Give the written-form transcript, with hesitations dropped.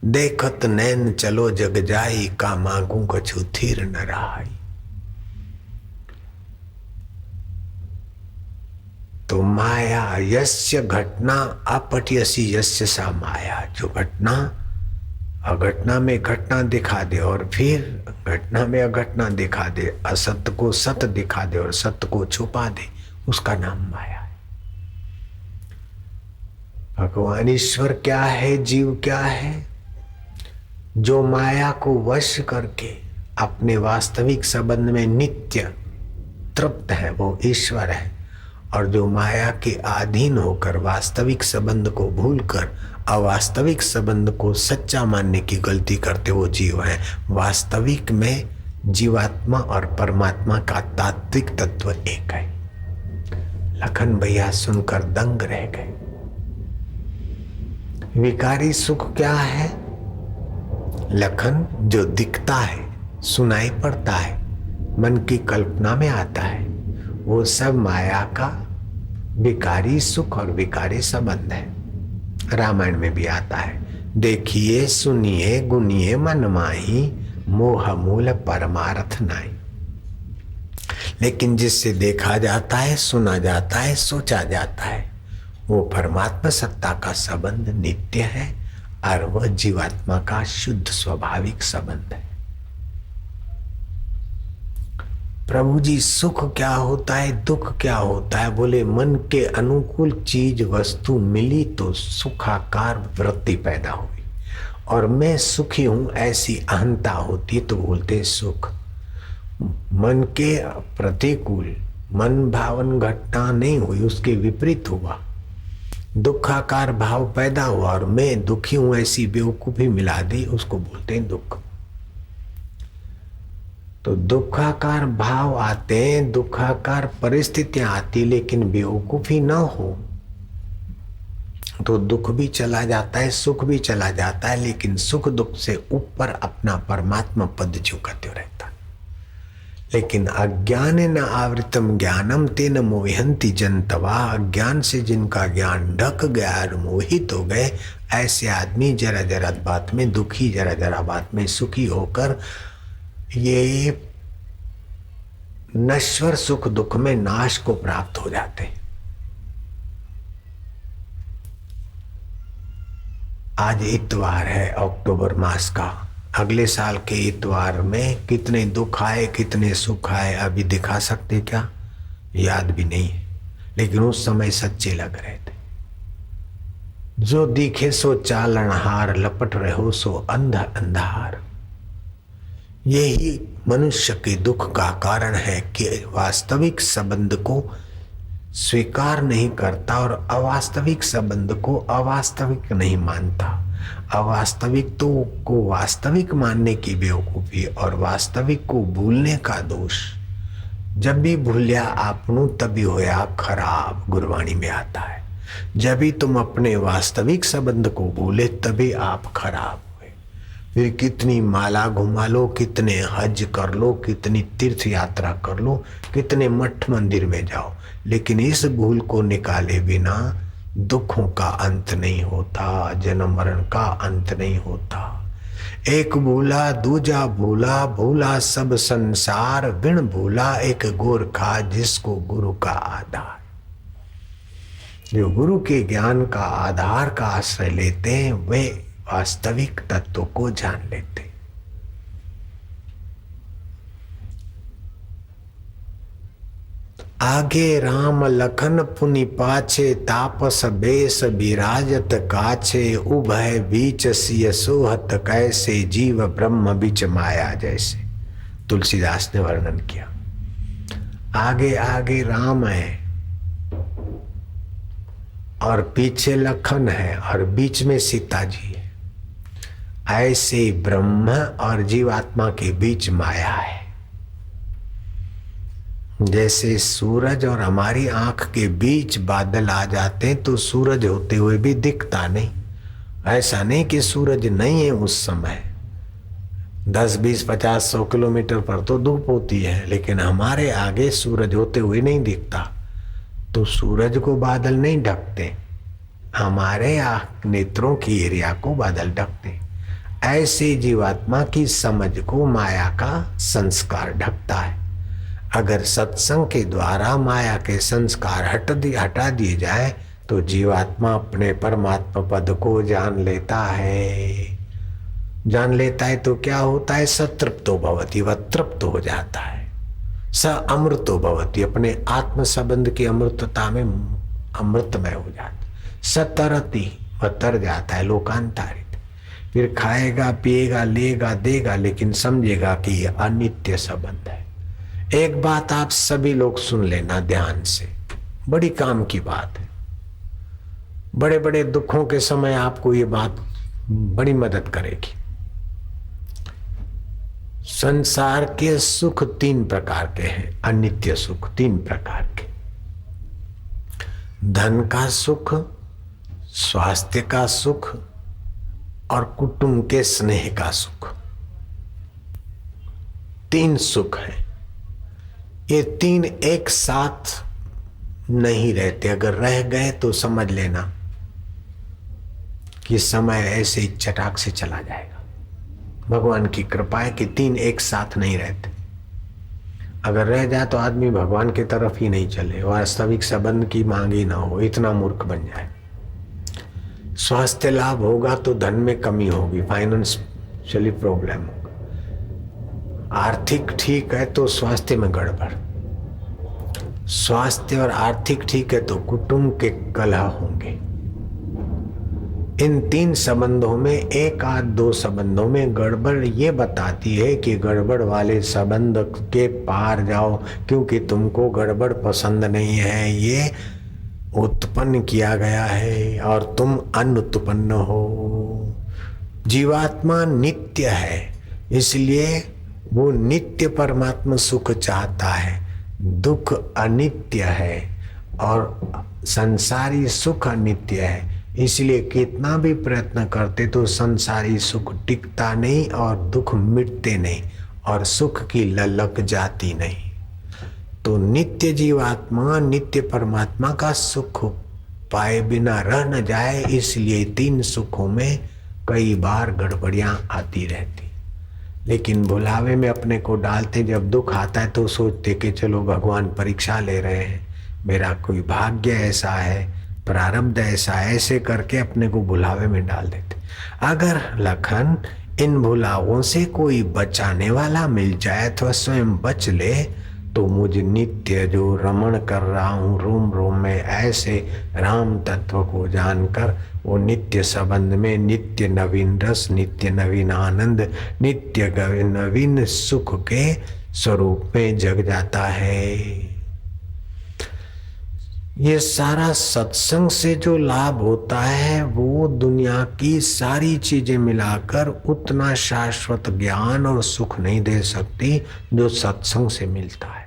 देखत नैन चलो जग जाई, का मांगू कछु थीर न रहाई। तो माया यस्य घटना अपठयसी यस्य सा माया, जो घटना अघटना में घटना दिखा दे और फिर घटना में अघटना दिखा दे, असत्य को सत्य दिखा दे और सत्य को छुपा दे, उसका नाम माया है। भगवान ईश्वर क्या है, जीव क्या है? जो माया को वश करके अपने वास्तविक संबंध में नित्य तृप्त है वो ईश्वर है, और जो माया के अधीन होकर वास्तविक संबंध को भूलकर अवास्तविक संबंध को सच्चा मानने की गलती करते वो जीव है। वास्तविक में जीवात्मा और परमात्मा का तात्विक तत्व एक है। लखन भैया सुनकर दंग रह गए। विकारी सुख क्या है? लखन, जो दिखता है, सुनाई पड़ता है, मन की कल्पना में आता है, वो सब माया का विकारी सुख और विकारी संबंध है। रामायण में भी आता है, देखिए सुनिए गुनिए मन माही, मोह मूल परमार्थ नाई। लेकिन जिससे देखा जाता है, सुना जाता है, सोचा जाता है, वो परमात्मा सत्ता का संबंध नित्य है और वह जीवात्मा का शुद्ध स्वाभाविक संबंध है। प्रभु जी, सुख क्या होता है, दुख क्या होता है? बोले मन के अनुकूल चीज वस्तु मिली तो सुखाकार वृत्ति पैदा हुई, और मैं सुखी हूं ऐसी अहंता होती तो बोलते सुख। मन के प्रतिकूल मन भावन घटना नहीं हुई, उसके विपरीत हुआ, दुखाकार भाव पैदा हुआ और मैं दुखी हूं ऐसी बेवकूफी मिला दी, उसको बोलते हैं दुख। तो दुखाकार भाव आते हैं, दुखाकार परिस्थितियां आती, लेकिन बेवकूफी ना हो तो दुख भी चला जाता है, सुख भी चला जाता है, लेकिन सुख दुख से ऊपर अपना परमात्मा पद झुकाते रहता है। लेकिन अज्ञान न आवृतम ज्ञानम तेन मोहंती जनतवा, अज्ञान से जिनका ज्ञान ढक गया और मोहित हो गए, ऐसे आदमी जरा जरा बात में दुखी, जरा जरा बात में सुखी होकर ये नश्वर सुख दुख में नाश को प्राप्त हो जाते हैं। आज इतवार है अक्टूबर मास का। अगले साल के इतवार में कितने दुख आए, कितने सुख आए, अभी दिखा सकते क्या? याद भी नहीं है, लेकिन उस समय सच्चे लग रहे थे। जो दिखे सो चालनहार, लपट रहो सो अंधा अंधार। यही मनुष्य के दुख का कारण है कि वास्तविक संबंध को स्वीकार नहीं करता और अवास्तविक संबंध को अवास्तविक नहीं मानता। अवास्तविक तो को वास्तविक मानने की बेवकूफी और वास्तविक को भूलने का दोष। जब भी भूलिया आपनू तभी होया खराब, गुरबाणी में आता है। जब भी तुम अपने वास्तविक संबंध को भूले तभी आप खराब। फिर कितनी माला घुमा लो, कितने हज कर लो, कितनी तीर्थ यात्रा कर लो, कितने मठ मंदिर में जाओ, लेकिन इस भूल को निकाले बिना दुखों का अंत नहीं होता, जन्म मरण का अंत नहीं होता। एक भूला दूजा भूला, भूला सब संसार, बिन भूला एक गोरखा जिसको गुरु का आधार। जो गुरु के ज्ञान का आधार का आश्रय लेते हैं वे वास्तविक तत्व को जान लेते। आगे राम लखन पुनि पाछे, तापस बेस विराजत काछे, उभय बीच सिय सोहत कैसे, जीव ब्रह्म बीच माया जैसे। तुलसीदास ने वर्णन किया। आगे आगे राम है और पीछे लखन है और बीच में सीता जी है। ऐसे ब्रह्म और जीवात्मा के बीच माया है। जैसे सूरज और हमारी आंख के बीच बादल आ जाते हैं तो सूरज होते हुए भी दिखता नहीं। ऐसा नहीं कि सूरज नहीं है उस समय, 10, 20, 50, 100 किलोमीटर पर तो धूप होती है, लेकिन हमारे आगे सूरज होते हुए नहीं दिखता। तो सूरज को बादल नहीं ढकते, हमारे नेत्रों की एरिया को बादल ढकते। ऐसे जीवात्मा की समझ को माया का संस्कार ढकता है। अगर सत्संग के द्वारा माया के संस्कार हटा दिए जाए तो जीवात्मा अपने परमात्मा पद को जान लेता है। जान लेता है तो क्या होता है? सतृप्तो भवति, वह तृप्त हो जाता है। स अमृतो भवति, अपने आत्म संबंध की अमृतता में अमृतमय हो जाता है। सतरति, वह तर जाता है, लोकांतरित। फिर खाएगा, पिएगा, लेगा, देगा, लेकिन समझेगा कि यह अनित्य संबंध है। एक बात आप सभी लोग सुन लेना ध्यान से, बड़ी काम की बात है। बड़े बड़े दुखों के समय आपको ये बात बड़ी मदद करेगी। संसार के सुख 3 प्रकार के हैं, अनित्य सुख 3 प्रकार के। धन का सुख, स्वास्थ्य का सुख और कुटुंब के स्नेह का सुख। 3 सुख है। ये 3 एक साथ नहीं रहते। अगर रह गए तो समझ लेना कि समय ऐसे ही चटाक से चला जाएगा। भगवान की कृपा है कि 3 एक साथ नहीं रहते। अगर रह जाए तो आदमी भगवान की तरफ ही नहीं चले, वास्तविक संबंध की मांग ही ना हो, इतना मूर्ख बन जाए। स्वास्थ्य लाभ होगा तो धन में कमी होगी, फाइनेंशियली प्रॉब्लम होगा। आर्थिक ठीक है तो स्वास्थ्य में गड़बड़। स्वास्थ्य और आर्थिक ठीक है तो कुटुंब के कलह होंगे। इन 3 संबंधों में 1 आध 2 संबंधों में गड़बड़ ये बताती है कि गड़बड़ वाले संबंध के पार जाओ, क्योंकि तुमको गड़बड़ पसंद नहीं है। ये उत्पन्न किया गया है और तुम अनुत्पन्न हो। जीवात्मा नित्य है, इसलिए वो नित्य परमात्मा सुख चाहता है। दुख अनित्य है और संसारी सुख अनित्य है, इसलिए कितना भी प्रयत्न करते तो संसारी सुख टिकता नहीं और दुख मिटते नहीं और सुख की ललक जाती नहीं। तो नित्य जीवात्मा नित्य परमात्मा का सुख पाए बिना रह न जाए, इसलिए 3 सुखों में कई बार गड़बड़ियां आती रहती। लेकिन भुलावे में अपने को डालते, जब दुख आता है तो सोचते कि चलो भगवान परीक्षा ले रहे हैं, मेरा कोई भाग्य ऐसा है, प्रारब्ध ऐसा, ऐसे करके अपने को भुलावे में डाल देते। अगर लखन इन भुलावों से कोई बचाने वाला मिल जाए तो स्वयं बच ले, तो मुझ नित्य जो रमण कर रहा हूँ रोम रोम में, ऐसे राम तत्व को जानकर वो नित्य संबंध में नित्य नवीन रस, नित्य नवीन आनंद, नित्य नवीन सुख के स्वरूप में जग जाता है। ये सारा सत्संग से जो लाभ होता है वो दुनिया की सारी चीजें मिलाकर उतना शाश्वत ज्ञान और सुख नहीं दे सकती जो सत्संग से मिलता है।